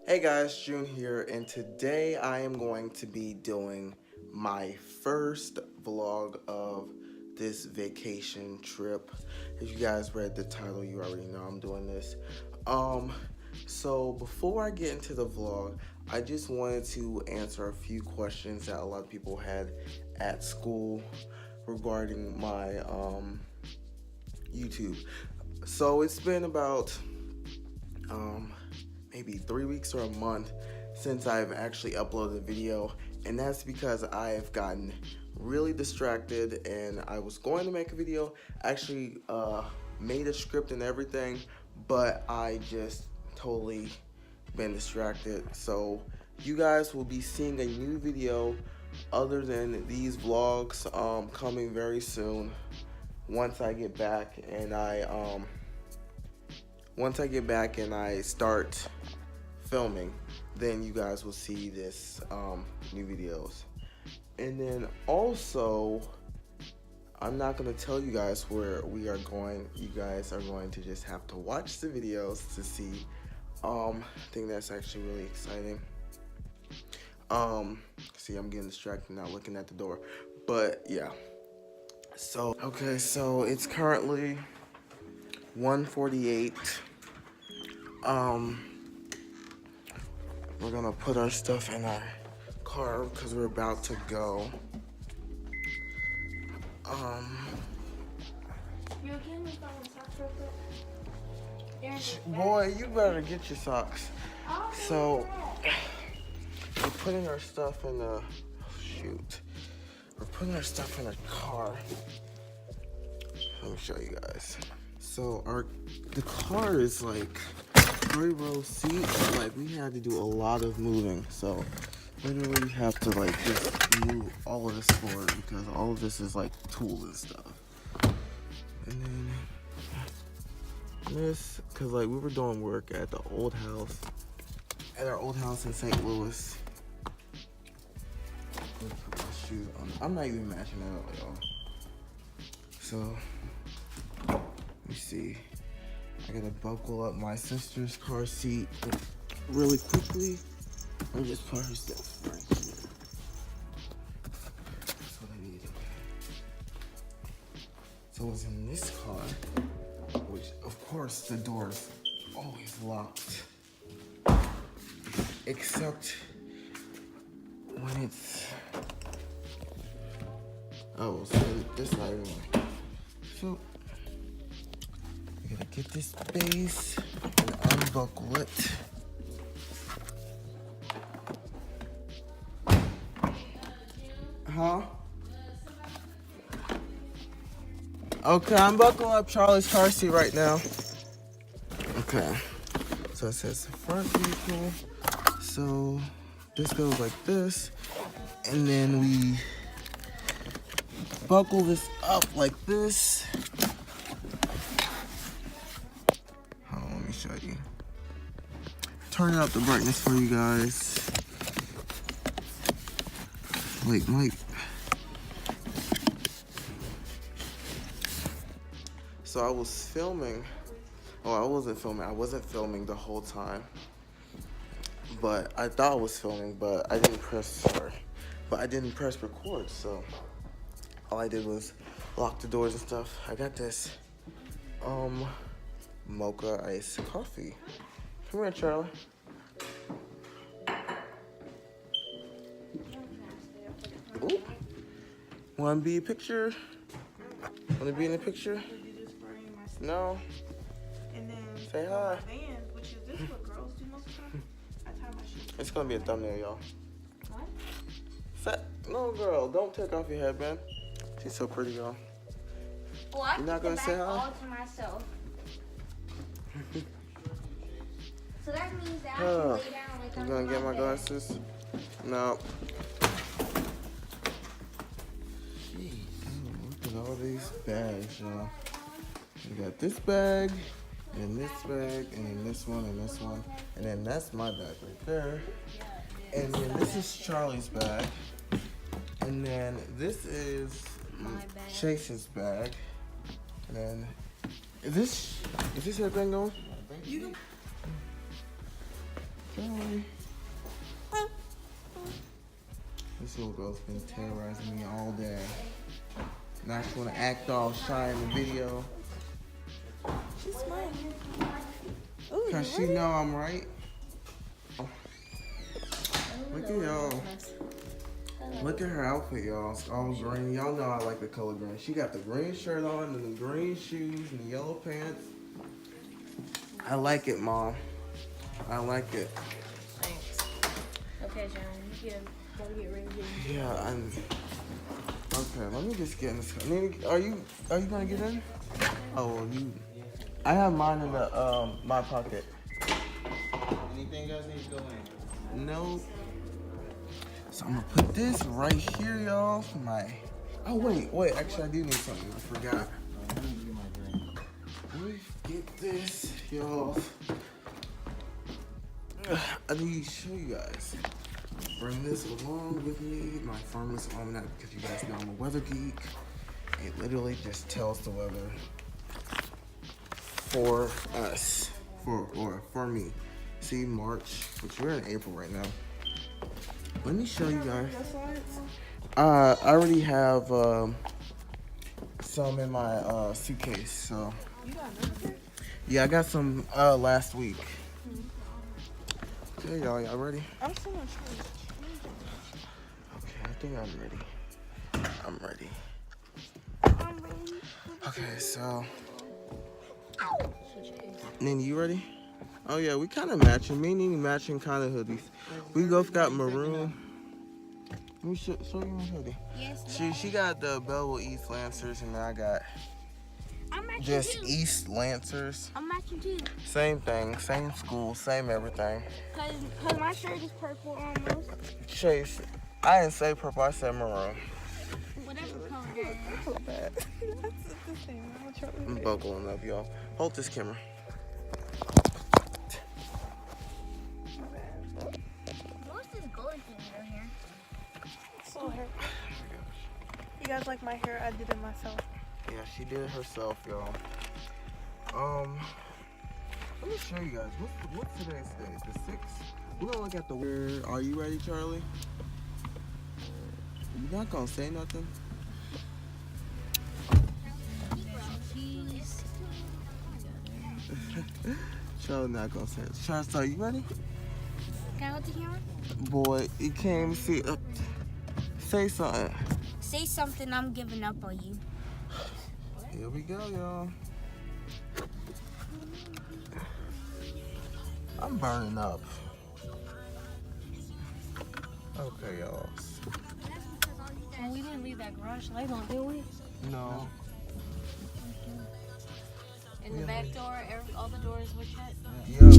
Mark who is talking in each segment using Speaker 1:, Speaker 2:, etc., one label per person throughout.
Speaker 1: Hey guys, June here, and today I am going to be doing my first vlog of this vacation trip. If you guys read the title, you already know I'm doing this. Um, so before I get into the vlog, I just wanted to answer a few questions that a lot of people had at school regarding my YouTube. So it's been about maybe 3 weeks or a month since I've actually uploaded a video, and that's because I've gotten really distracted and I was going to make a video, actually made a script and everything, but I just totally been distracted. So you guys will be seeing a new video other than these vlogs coming very soon once I get back and I start filming, then you guys will see this new videos. And then also, I'm not gonna tell you guys where we are going. You guys are going to just have to watch the videos to see. I think that's actually really exciting. See, I'm getting distracted now looking at the door, but yeah. So okay, so it's currently 1:48. We're gonna put our stuff in our car because we're about to go.
Speaker 2: You can make my socks real quick.
Speaker 1: Boy, you better get your socks. So we're putting our stuff in the We're putting our stuff in the car. Let me show you guys. So the car is like 3-row seats. Like, we had to do a lot of moving, so literally have to like just move all of this forward because all of this is like tools and stuff. And then this, because like we were doing work at our old house in St. Louis. Put my shoe on. I'm not even matching that up, y'all. So let me see. I gotta buckle up my sister's car seat really quickly and just put her stuff right here. That's what I need. So it's in this car, which of course the door's always locked, except when it's, oh, so this not even, so I gotta get this base and unbuckle it. Huh? Okay, I'm buckling up Charlie's car seat right now. Okay. So it says the front vehicle. So this goes like this. And then we buckle this up like this. Let me show you. Turning up the brightness for you guys. Wait, Mike. So I was filming. Oh, I wasn't filming. I wasn't filming the whole time. But I thought I was filming, but I didn't press record. So all I did was lock the doors and stuff. I got this mocha iced coffee. Come here, Charlie. Ooh. Wanna be a picture? Wanna be in the picture? No.
Speaker 2: And then
Speaker 1: Say hi.
Speaker 2: Vans, which is this what girls do most of the time. I tie my shoes.
Speaker 1: It's gonna be a thumbnail, y'all.
Speaker 2: What?
Speaker 1: No, girl, don't take off your headband. She's so pretty, y'all.
Speaker 3: Well, I
Speaker 1: You're not
Speaker 3: keep
Speaker 1: gonna
Speaker 3: the
Speaker 1: say
Speaker 3: back
Speaker 1: hi?
Speaker 3: all to myself. So that means that I
Speaker 1: Oh,
Speaker 3: can lay down like
Speaker 1: you
Speaker 3: I'm
Speaker 1: gonna
Speaker 3: in
Speaker 1: get my
Speaker 3: bed.
Speaker 1: glasses? No. Gee, look at all these bags, y'all. You got this bag, and this bag, and then this one, and this one, and then that's my bag right there. And then this is Charlie's bag, and then this is Chase's bag, and then is this your thing going? Charlie. This little girl's been terrorizing me all day. Now she wanna act all shy in the video.
Speaker 2: She's smiling. Ooh,
Speaker 1: Cause she know I'm right. Look at y'all. Look at her outfit, y'all. It's all green. Y'all know I like the color green. She got the green shirt on and the green shoes and the yellow pants. I like it, Mom. I like it.
Speaker 3: Thanks. Okay, John, you gotta get ready to
Speaker 1: Yeah, I'm. Okay, let me just get in this car. Nene, are you gonna get in? Oh, well, you. I have mine in the my pocket.
Speaker 4: Anything else needs to go in?
Speaker 1: No. So I'm gonna put this right here, y'all, for my. Oh wait. Actually, I do need something. I forgot. Let me get this, y'all. I need to show you guys. Bring this along with me. My firmest almanac, because you guys know I'm a weather geek. It literally just tells the weather for us, for me. See, March, which we're in April right now. Let me show you guys. I already have some in my suitcase. So yeah, I got some last week. Okay, y'all ready?
Speaker 2: I'm so much fun.
Speaker 1: Okay, I think I'm ready. I'm ready.
Speaker 2: I'm ready.
Speaker 1: Okay, so Nene, you ready? Oh yeah, we kind of matching. Me and Nene matching kind of hoodies. We both got maroon. Let me show you my hoodie.
Speaker 3: Yes,
Speaker 1: She got the Belleville East Lancers, and I got just East Lancers.
Speaker 3: I'm matching too.
Speaker 1: Same thing, same school, same everything.
Speaker 2: Cause my shirt is purple almost.
Speaker 1: Chase, I didn't say purple, I said maroon.
Speaker 3: Whatever color it is.
Speaker 2: I feel bad. That's the same. I'm trying to
Speaker 1: I'm buckling up, y'all. Hold this camera.
Speaker 3: Most is golden down here.
Speaker 2: so hair. You guys like my hair? I did it myself.
Speaker 1: Yeah, she did it herself, y'all. Let me show you guys. What's today's day? The 6th? We're gonna look at the weird. Are you ready, Charlie? You not gonna say nothing? Charlie not gonna say it. Charlie, are you ready?
Speaker 3: Can I hold the camera?
Speaker 1: Boy, you can't even see. Say something.
Speaker 3: Say something, I'm giving up on you.
Speaker 1: Here we go, y'all. I'm burning up. Okay, y'all.
Speaker 3: Well, we didn't leave that garage light on, did we?
Speaker 1: No.
Speaker 3: And the back door, all the doors were shut.
Speaker 1: Yep.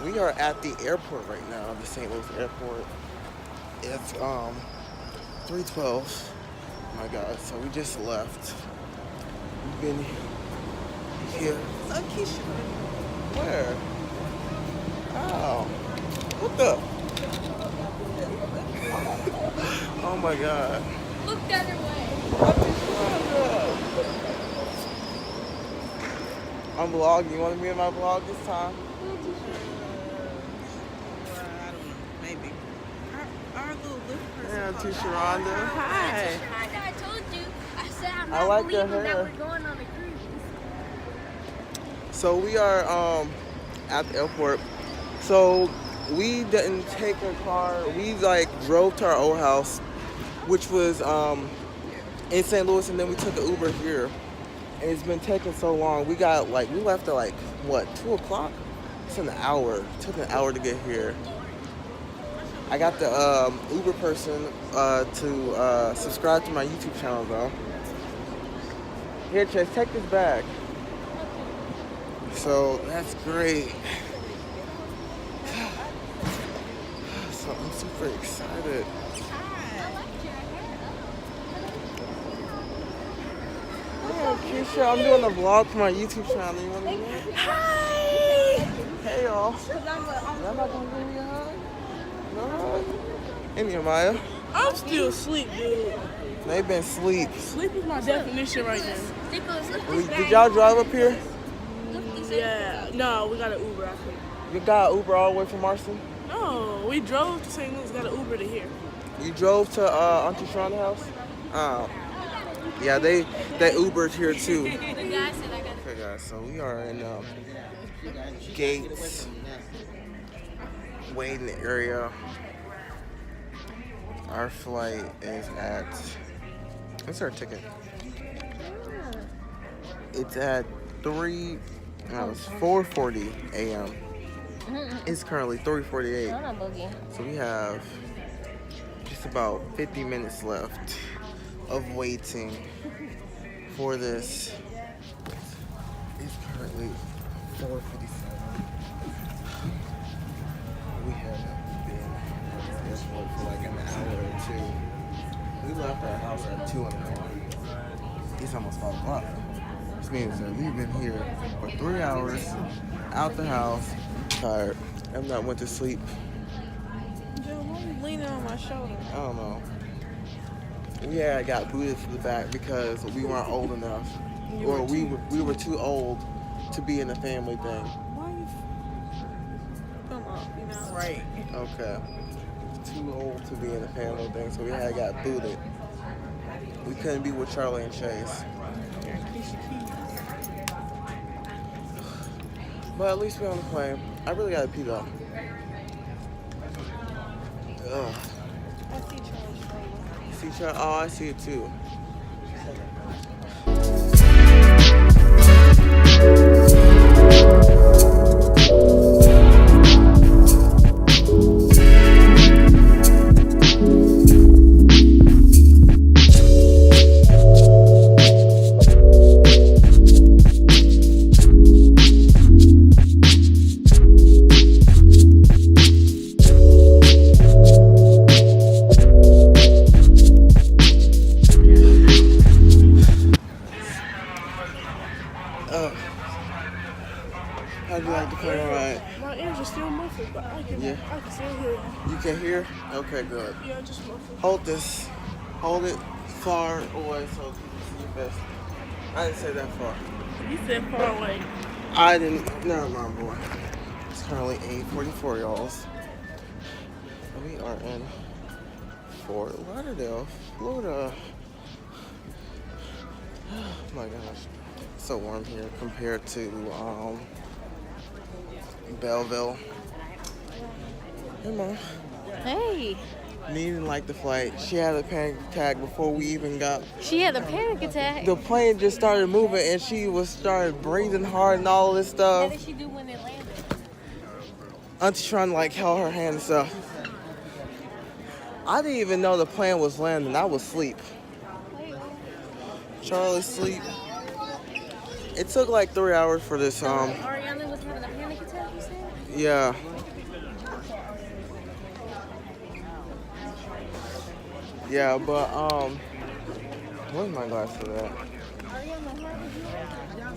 Speaker 1: We are at the airport right now, the St. Louis airport. It's 3:12. Oh my God! So we just left. We've been here.
Speaker 2: So Keisha.
Speaker 1: Where? Oh, what the? Oh my God!
Speaker 3: Look the other way.
Speaker 1: I'm vlogging. You want to be in my vlog this time?
Speaker 2: I don't know. Maybe. Our little lift person.
Speaker 1: Yeah,
Speaker 2: called
Speaker 1: to
Speaker 2: me.
Speaker 1: Sharonda.
Speaker 2: Hi.
Speaker 3: I told you. I said I'm
Speaker 1: I
Speaker 3: not
Speaker 1: like your
Speaker 3: believing that
Speaker 1: hair.
Speaker 3: we're going on a cruise.
Speaker 1: So we are at the airport. So we didn't take a car. We like drove to our old house, which was in St. Louis, and then we took an Uber here. And it's been taking so long. We left at like what, 2 o'clock? It's an hour. It took an hour to get here. I got the Uber person to subscribe to my YouTube channel though. Here, Chase, take this bag. So that's great. So I'm super excited. Yeah, Keisha, I'm doing a vlog for my YouTube channel. You want to do it?
Speaker 2: Hi!
Speaker 1: Hey, y'all. Y'all not gonna give me a hug? No hug? And Maya.
Speaker 2: I'm still asleep, dude.
Speaker 1: They've been asleep.
Speaker 2: Sleep is my definition right now.
Speaker 1: Did y'all drive up here?
Speaker 2: Yeah. No, we got an Uber out here.
Speaker 1: You got Uber all the way from Marston?
Speaker 2: No, we drove to St. Louis, got an Uber to here.
Speaker 1: You drove to Auntie Shonda's house? Oh. Yeah, they Ubered here too. Okay, guys, so we are in Gates waiting area. Our flight is at. What's our ticket? It's at 4:40 a.m. It's currently 3:48. So we have just about 50 minutes left of waiting for this. It's currently 4:57. We haven't been at this airport for like an hour or two. We left our house at 2 in the morning. It's almost 5 o'clock. This means that we've been here for 3 hours, out the house, tired. I've not went to sleep.
Speaker 2: Joe, why are you leaning on my shoulder?
Speaker 1: I don't know. We had got booted to the back because we weren't old enough, or we were too old to be in the family thing.
Speaker 2: Why you? Come on, you know. Right.
Speaker 1: Okay. Too old to be in the family thing, so we had got booted. We couldn't be with Charlie and Chase. But at least we're on the plane. I really gotta pee though. Ugh.
Speaker 2: I see Charlie.
Speaker 1: See Charlie? Oh, I see it too. How'd you like the plane ride?
Speaker 2: My ears are still muffled, but I can still hear you.
Speaker 1: You can hear? Okay, good.
Speaker 2: Yeah, just muffled.
Speaker 1: Hold this. Hold it far away so you can see your best. I didn't say that far.
Speaker 2: You said far away.
Speaker 1: I didn't. Never mind, boy. It's currently 8:44, y'all. We are in Fort Lauderdale, Florida. Oh my gosh. It's so warm here compared to Belleville. Hey, Mom.
Speaker 3: Hey.
Speaker 1: Me didn't like the flight. She had a panic attack before we even got.
Speaker 3: She had a panic attack.
Speaker 1: The plane just started moving and she started breathing hard and all this stuff.
Speaker 3: What did she do when it landed?
Speaker 1: Auntie trying to like held her hand and stuff. I didn't even know the plane was landing. I was asleep. Charlie sleep. It took like 3 hours for this.
Speaker 3: Ariana was having a panic attack, you said?
Speaker 1: Yeah. Yeah, but where's my glass for that?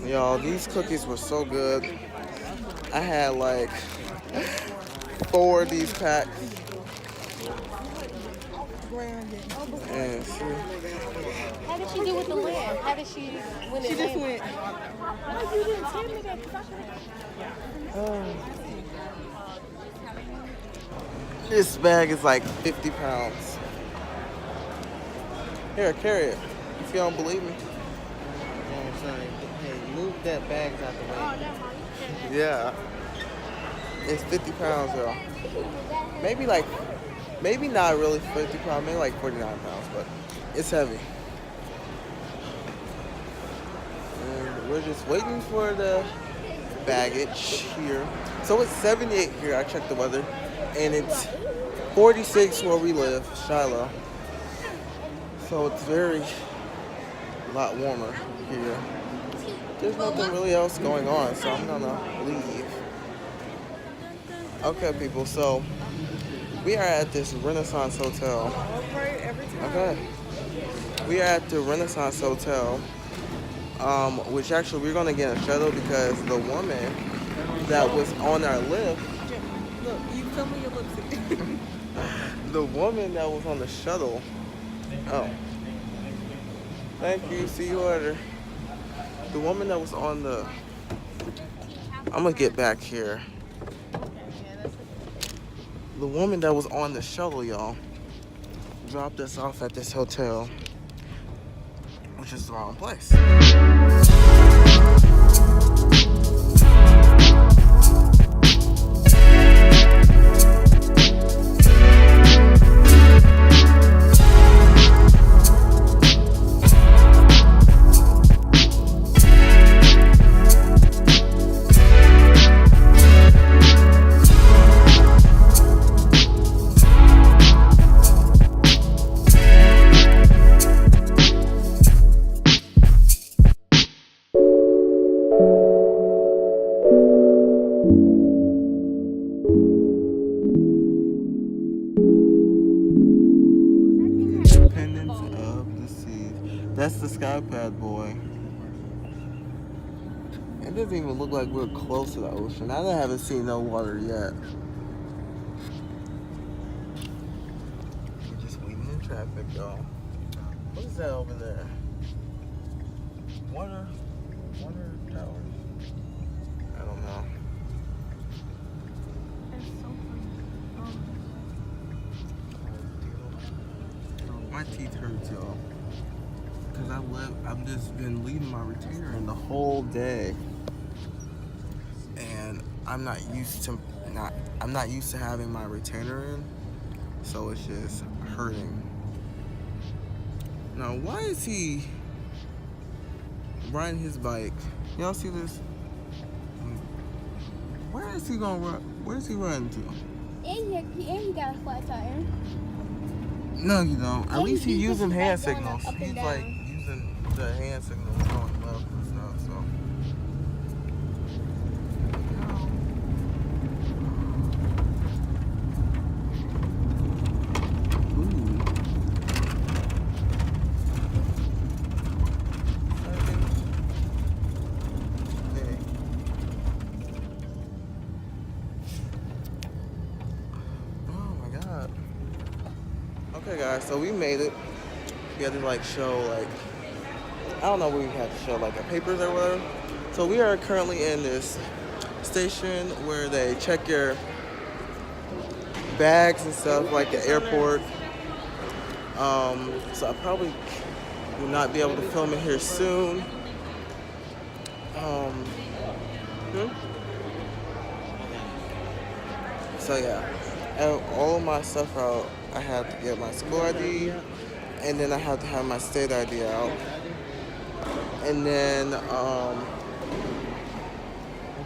Speaker 1: Y'all, these cookies were so good. I had like 4 of these packs. And
Speaker 3: How did she do with the land? How did she when
Speaker 2: She
Speaker 3: it
Speaker 2: just
Speaker 3: landed?
Speaker 2: went. Why you didn't tell me that?
Speaker 1: this bag is like 50 pounds. Here, carry it. If you don't believe me.
Speaker 4: Oh, sorry. Hey, move that bag out the way.
Speaker 1: Yeah. It's 50 pounds, y'all. Maybe not really 50 pounds, maybe like 49 pounds, but it's heavy. And we're just waiting for the baggage here. So it's 78 here, I checked the weather, and it's 46 where we live, Shiloh. So it's very a lot warmer here. There's nothing really else going on, so I'm gonna leave. Okay, people, so we are at this Renaissance Hotel.
Speaker 2: Right, every time.
Speaker 1: Okay. We are at the Renaissance Hotel, which actually we're gonna get a shuttle because the woman that was on our lift,
Speaker 2: Look, you fill me your lipstick.
Speaker 1: the woman that was on the shuttle. Oh. Thank you. See you later. The woman that was on the. I'm gonna get back here. The woman that was on the shuttle, y'all, dropped us off at this hotel, which is the wrong place. That's the Skypad boy. It doesn't even look like we're close to the ocean. I haven't seen no water yet. We're just waiting in traffic, y'all. What is that over there? Water towers? I don't know.
Speaker 2: It's so funny.
Speaker 1: My teeth hurt, y'all. Cause I've just been leaving my retainer in the whole day, and I'm not used to having my retainer in, so it's just hurting. Now, why is he riding his bike? Y'all see this? Where is he gonna run? Where's he running to?
Speaker 3: And you got a flat tire.
Speaker 1: No, you don't. At least he's using hand
Speaker 3: going
Speaker 1: signals.
Speaker 3: up and
Speaker 1: He's
Speaker 3: down.
Speaker 1: like using the hand signals going left and stuff. So. Okay, guys, so we made it. We had to like show I don't know what we had to show, like our papers or whatever. So we are currently in this station where they check your bags and stuff, like the airport. So I probably will not be able to film it here soon. So yeah, all of my stuff out. I had to get my school ID, and then I had to have my state ID out. And then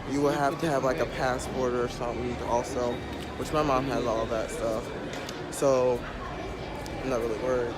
Speaker 1: you will have to have like a passport or something also, which my mom has all of that stuff. So I'm not really worried.